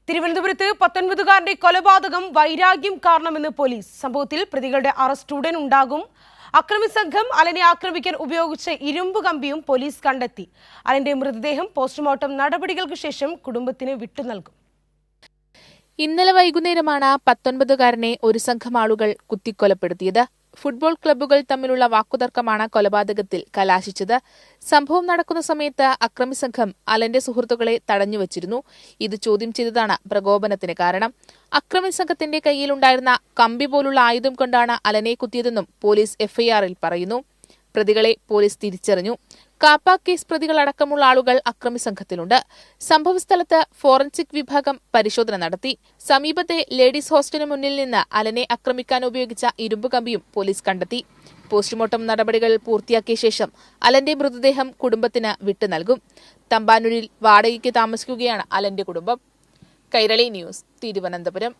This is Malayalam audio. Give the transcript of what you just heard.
തിരുവനന്തപുരത്ത് 19കാരന്റെ കൊലപാതകം വൈരാഗ്യം കാരണമെന്ന് പോലീസ്. സംഭവത്തിൽ പ്രതികളുടെ അറസ്റ്റ് ഉടൻ ഉണ്ടാകും. അക്രമി സംഘം അലനെ ആക്രമിക്കാൻ ഉപയോഗിച്ച ഇരുമ്പ് കമ്പിയും പോലീസ് കണ്ടെത്തി. അലന്റെ മൃതദേഹം പോസ്റ്റ്മോർട്ടം നടപടികൾക്ക് ശേഷം കുടുംബത്തിന് വിട്ടു നൽകും. ഇന്നലെ വൈകുന്നേരമാണ് 19കാരനെ ഒരു സംഘം ആളുകൾ കുത്തിക്കൊലപ്പെടുത്തിയത്. ഫുട്ബോൾ ക്ലബ്ബുകൾ തമ്മിലുള്ള വാക്കുതർക്കമാണ് കൊലപാതകത്തിൽ കലാശിച്ചത്. സംഭവം നടക്കുന്ന സമയത്ത് അക്രമി സംഘം അലന്റെ സുഹൃത്തുക്കളെ തടഞ്ഞുവച്ചിരുന്നു. ഇത് ചോദ്യം ചെയ്തതാണ് പ്രകോപനത്തിന് കാരണം. അക്രമി സംഘത്തിന്റെ കയ്യിലുണ്ടായിരുന്ന കമ്പി പോലുള്ള ആയുധം കൊണ്ടാണ് അലനെ കുത്തിയതെന്നും പോലീസ് എഫ്ഐആറിൽ പറയുന്നു. പ്രതികളെ പോലീസ് തിരിച്ചറിഞ്ഞു. കാപ്പ കേസ് പ്രതികളടക്കമുള്ള ആളുകൾ അക്രമി സംഘത്തിലുണ്ട്. സംഭവസ്ഥലത്ത് ഫോറൻസിക് വിഭാഗം പരിശോധന നടത്തി. സമീപത്തെ ലേഡീസ് ഹോസ്റ്റലിന് മുന്നിൽ നിന്ന് അലനെ ആക്രമിക്കാൻ ഉപയോഗിച്ച ഇരുമ്പ് കമ്പിയും പോലീസ് കണ്ടെത്തി. പോസ്റ്റ്മോർട്ടം നടപടികൾ പൂർത്തിയാക്കിയ ശേഷം അലന്റെ മൃതദേഹം കുടുംബത്തിന് വിട്ടു നൽകും. തമ്പാനൂരിൽ വാടകയ്ക്ക് താമസിക്കുകയാണ് അലന്റെ കുടുംബം. കൈരളി ന്യൂസ്, തിരുവനന്തപുരം.